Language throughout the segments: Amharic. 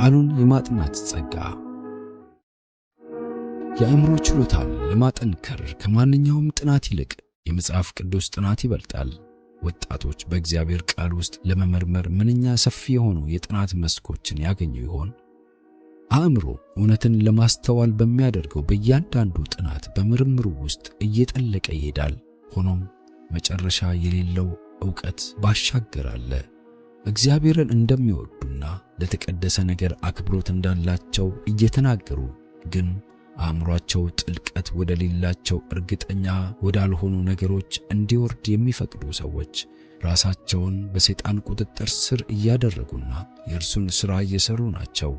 ቃሉን የማጥናት ጸጋ የአእምሮ ችሎታን ለማጠንከር ከማንኛውም ጥናት ይልቅ የመጽሐፍ ቅዱስ ጥናት ይበልጣል። ወጣቶች በእግዚአብሔር ቃል ውስጥ ለመመርመር ምንኛ ሰፊ የሆኑ የጥናት መስኮችን ያገኙ ይሆን? አእምሮ እውነትን ለማስተዋል በሚያደርገው በእያንዳንዱ ጥናት በምርምሩ ውስጥ እየጠለቀ ይሄዳል። ሆኖም መጨረሻ የሌለው ዕውቀት ባሻገር አለ። እግዚአብሔርን እንደሚወዱና ለተቀደሰ ነገር አክብሮት እንዳላቸው እየተናገሩ ግን አእምሯቸው ጥልቀት ወደሌላቸው እርግጠኛ ወዳልሆኑ ነገሮች እንዲወርድ የሚፈቅዱ ሰዎች ራሳቸውን በሰይጣን ቁጥጥር ስር እያደረጉና የእርሱን ሥራ እየሰሩ ናቸው።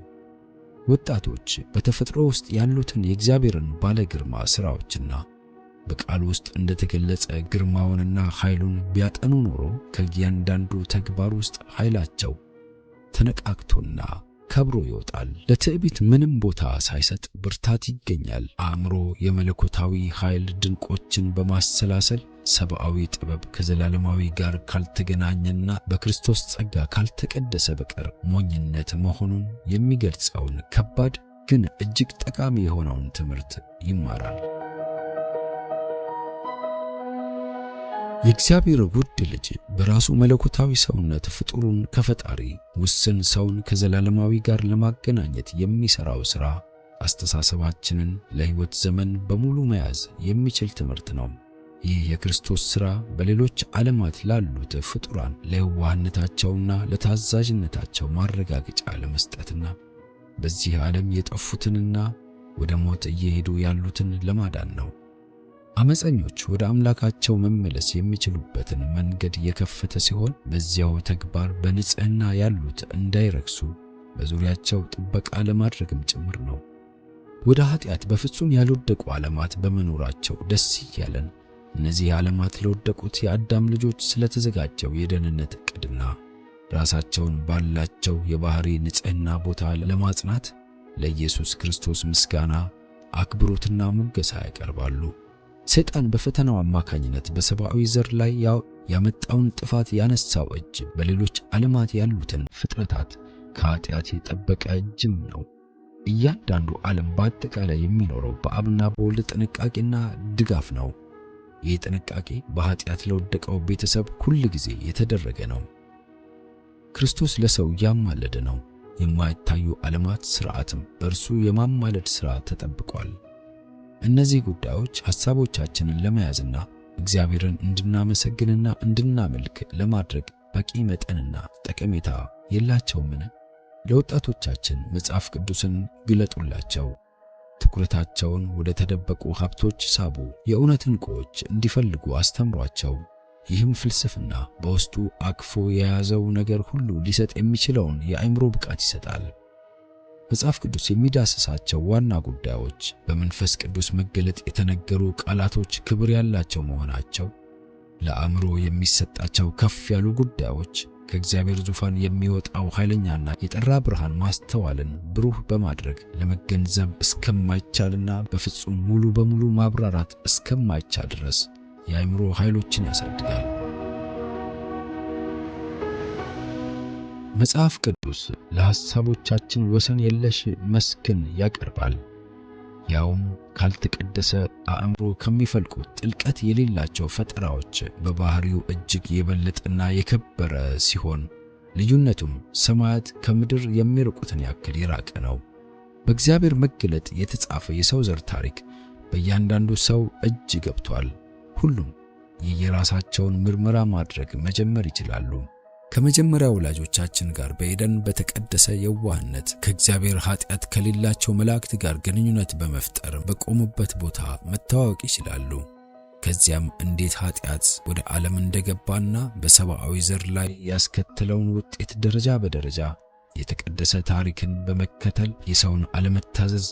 ወጣቶች በተፈጥሮ ውስጥ ያሉትን የእግዚአብሔርን ባለ ግርማ ሥራዎችና በቃል ውስጥ እንደተገለጸ ግርማውንና ኃይሉን ቢያጠኑ ኖሮ ከእያንዳንዱ ተግባር ውስጥ ኃይላቸው ተነቃቅቶና ከብሮ ይወጣል። ለትዕቢት ምንም ቦታ ሳይሰጥ ብርታት ይገኛል። አእምሮ የመለኮታዊ ኃይል ድንቆችን በማሰላሰል ሰብአዊ ጥበብ ከዘላለማዊ ጋር ካልተገናኘና በክርስቶስ ጸጋ ካልተቀደሰ በቀር ሞኝነት መሆኑን የሚገልጸውን ከባድ ግን እጅግ ጠቃሚ የሆነውን ትምህርት ይማራል። የእግዚአብሔር ውድ ልጅ በራሱ መለኮታዊ ሰውነት ፍጡሩን ከፈጣሪ ውስን ሰውን ከዘላለማዊ ጋር ለማገናኘት የሚሰራው ሥራ አስተሳሰባችንን ለሕይወት ዘመን በሙሉ መያዝ የሚችል ትምህርት ነው። ይህ የክርስቶስ ሥራ በሌሎች ዓለማት ላሉት ፍጡራን ለየዋህነታቸውና ለታዛዥነታቸው ማረጋገጫ ለመስጠትና በዚህ ዓለም የጠፉትንና ወደ ሞት እየሄዱ ያሉትን ለማዳን ነው። አመፀኞች ወደ አምላካቸው መመለስ የሚችሉበትን መንገድ የከፈተ ሲሆን በዚያው ተግባር በንጽህና ያሉት እንዳይረክሱ በዙሪያቸው ጥበቃ ለማድረግም ጭምር ነው። ወደ ኃጢአት በፍጹም ያልወደቁ ዓለማት በመኖራቸው ደስ እያለን እነዚህ ዓለማት ለወደቁት የአዳም ልጆች ስለተዘጋጀው የደህንነት ዕቅድና ራሳቸውን ባላቸው የባህሪ ንጽህና ቦታ ለማጽናት ለኢየሱስ ክርስቶስ ምስጋና፣ አክብሮትና ሙገሳ ያቀርባሉ። ሰይጣን በፈተናው አማካኝነት በሰብአዊ ዘር ላይ ያመጣውን ጥፋት ያነሳው እጅ በሌሎች ዓለማት ያሉትን ፍጥረታት ከኃጢአት የጠበቀ እጅም ነው። እያንዳንዱ ዓለም በአጠቃላይ የሚኖረው በአብና በወልድ ጥንቃቄና ድጋፍ ነው። ይህ ጥንቃቄ በኃጢአት ለወደቀው ቤተሰብ ሁል ጊዜ የተደረገ ነው። ክርስቶስ ለሰው ያማለደ ነው። የማይታዩ ዓለማት ሥርዓትም በእርሱ የማማለድ ሥራ ተጠብቋል። እነዚህ ጉዳዮች ሐሳቦቻችንን ለመያዝና እግዚአብሔርን እንድናመሰግንና እንድናመልክ ለማድረግ በቂ መጠንና ጠቀሜታ የላቸውምን? ለወጣቶቻችን መጽሐፍ ቅዱስን ግለጡላቸው። ትኩረታቸውን ወደ ተደበቁ ሀብቶች ሳቡ። የእውነት ዕንቁዎች እንዲፈልጉ አስተምሯቸው። ይህም ፍልስፍና በውስጡ አቅፎ የያዘው ነገር ሁሉ ሊሰጥ የሚችለውን የአእምሮ ብቃት ይሰጣል። መጽሐፍ ቅዱስ የሚዳስሳቸው ዋና ጉዳዮች በመንፈስ ቅዱስ መገለጥ የተነገሩ ቃላቶች ክብር ያላቸው መሆናቸው፣ ለአእምሮ የሚሰጣቸው ከፍ ያሉ ጉዳዮች፣ ከእግዚአብሔር ዙፋን የሚወጣው ኃይለኛና የጠራ ብርሃን ማስተዋልን ብሩህ በማድረግ ለመገንዘብ እስከማይቻልና በፍጹም ሙሉ በሙሉ ማብራራት እስከማይቻል ድረስ የአእምሮ ኃይሎችን ያሳድጋል። መጽሐፍ ቅዱስ ለሐሳቦቻችን ወሰን የለሽ መስክን ያቀርባል። ያውም ካልተቀደሰ አእምሮ ከሚፈልቁ ጥልቀት የሌላቸው ፈጠራዎች በባህሪው እጅግ የበለጠና የከበረ ሲሆን ልዩነቱም ሰማያት ከምድር የሚርቁትን ያክል የራቀ ነው። በእግዚአብሔር መገለጥ የተጻፈ የሰው ዘር ታሪክ በእያንዳንዱ ሰው እጅ ገብቷል። ሁሉም የየራሳቸውን ምርመራ ማድረግ መጀመር ይችላሉ። ከመጀመሪያ ወላጆቻችን ጋር በኤደን በተቀደሰ የዋህነት ከእግዚአብሔር ኃጢአት ከሌላቸው መላእክት ጋር ግንኙነት በመፍጠር በቆሙበት ቦታ መተዋወቅ ይችላሉ። ከዚያም እንዴት ኃጢአት ወደ ዓለም እንደገባና በሰብአዊ ዘር ላይ ያስከተለውን ውጤት ደረጃ በደረጃ የተቀደሰ ታሪክን በመከተል የሰውን አለመታዘዝ፣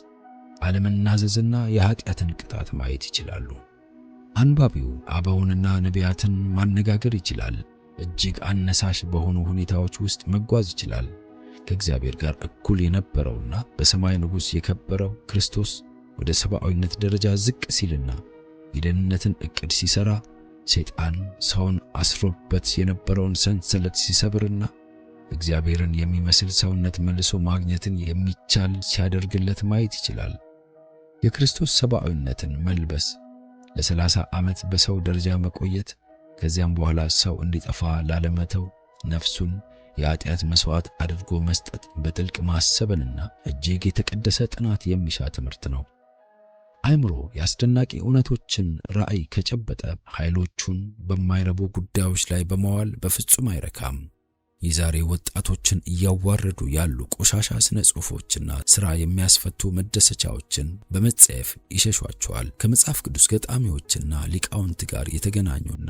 አለመናዘዝና የኃጢአትን ቅጣት ማየት ይችላሉ። አንባቢው አበውንና ነቢያትን ማነጋገር ይችላል። እጅግ አነሳሽ በሆኑ ሁኔታዎች ውስጥ መጓዝ ይችላል። ከእግዚአብሔር ጋር እኩል የነበረውና በሰማይ ንጉሥ የከበረው ክርስቶስ ወደ ሰብአዊነት ደረጃ ዝቅ ሲልና የደህንነትን ዕቅድ ሲሰራ፣ ሰይጣን ሰውን አስሮበት የነበረውን ሰንሰለት ሲሰብርና እግዚአብሔርን የሚመስል ሰውነት መልሶ ማግኘትን የሚቻል ሲያደርግለት ማየት ይችላል። የክርስቶስ ሰብአዊነትን መልበስ፣ ለ30 ዓመት በሰው ደረጃ መቆየት፣ ከዚያም በኋላ ሰው እንዲጠፋ ላለመተው ነፍሱን የኃጢአት መስዋዕት አድርጎ መስጠት በጥልቅ ማሰብንና እጅግ የተቀደሰ ጥናት የሚሻ ትምህርት ነው። አእምሮ የአስደናቂ እውነቶችን ራእይ ከጨበጠ ኃይሎቹን በማይረቡ ጉዳዮች ላይ በመዋል በፍጹም አይረካም። የዛሬ ወጣቶችን እያዋረዱ ያሉ ቆሻሻ ስነ ጽሑፎችና ሥራ የሚያስፈቱ መደሰቻዎችን በመጸየፍ ይሸሿቸዋል። ከመጽሐፍ ቅዱስ ገጣሚዎችና ሊቃውንት ጋር የተገናኙና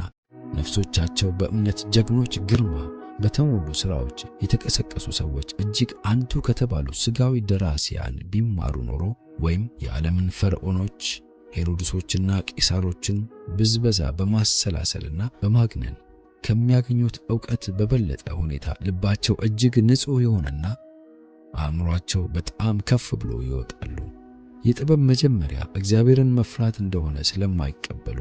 ነፍሶቻቸው በእምነት ጀግኖች ግርማ በተሞሉ ሥራዎች የተቀሰቀሱ ሰዎች እጅግ አንቱ ከተባሉ ሥጋዊ ደራሲያን ቢማሩ ኖሮ ወይም የዓለምን ፈርዖኖች ሄሮድሶችና ቄሳሮችን ብዝበዛ በማሰላሰልና በማግነን ከሚያገኙት ዕውቀት በበለጠ ሁኔታ ልባቸው እጅግ ንጹሕ የሆነና አእምሯቸው በጣም ከፍ ብሎ ይወጣሉ። የጥበብ መጀመሪያ እግዚአብሔርን መፍራት እንደሆነ ስለማይቀበሉ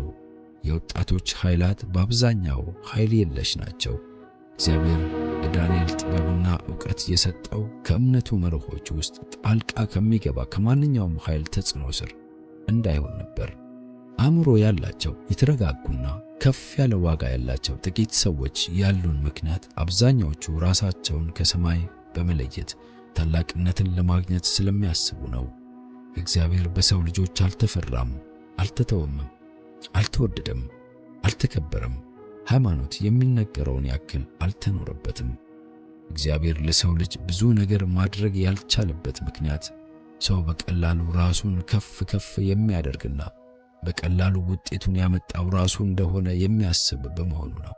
የወጣቶች ኃይላት በአብዛኛው ኃይል የለሽ ናቸው። እግዚአብሔር ለዳንኤል ጥበብና ዕውቀት የሰጠው ከእምነቱ መርሆች ውስጥ ጣልቃ ከሚገባ ከማንኛውም ኃይል ተጽዕኖ ስር እንዳይሆን ነበር። አእምሮ ያላቸው የተረጋጉና ከፍ ያለ ዋጋ ያላቸው ጥቂት ሰዎች ያሉን ምክንያት አብዛኛዎቹ ራሳቸውን ከሰማይ በመለየት ታላቅነትን ለማግኘት ስለሚያስቡ ነው። እግዚአብሔር በሰው ልጆች አልተፈራም፣ አልተተወምም፣ አልተወደደም፣ አልተከበረም። ሃይማኖት የሚነገረውን ያክል አልተኖረበትም። እግዚአብሔር ለሰው ልጅ ብዙ ነገር ማድረግ ያልቻለበት ምክንያት ሰው በቀላሉ ራሱን ከፍ ከፍ የሚያደርግና በቀላሉ ውጤቱን ያመጣው ራሱ እንደሆነ የሚያስብ በመሆኑ ነው።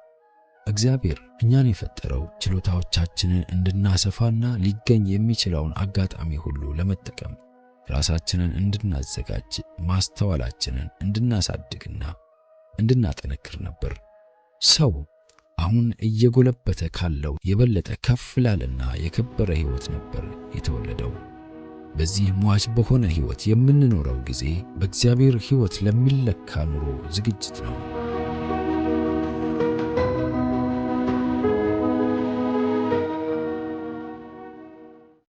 እግዚአብሔር እኛን የፈጠረው ችሎታዎቻችንን እንድናሰፋና ሊገኝ የሚችለውን አጋጣሚ ሁሉ ለመጠቀም ራሳችንን እንድናዘጋጅ፣ ማስተዋላችንን እንድናሳድግና እንድናጠነክር ነበር። ሰው አሁን እየጎለበተ ካለው የበለጠ ከፍ ላለና የከበረ ሕይወት ነበር የተወለደው። በዚህ ሟች በሆነ ሕይወት የምንኖረው ጊዜ በእግዚአብሔር ሕይወት ለሚለካ ኑሮ ዝግጅት ነው።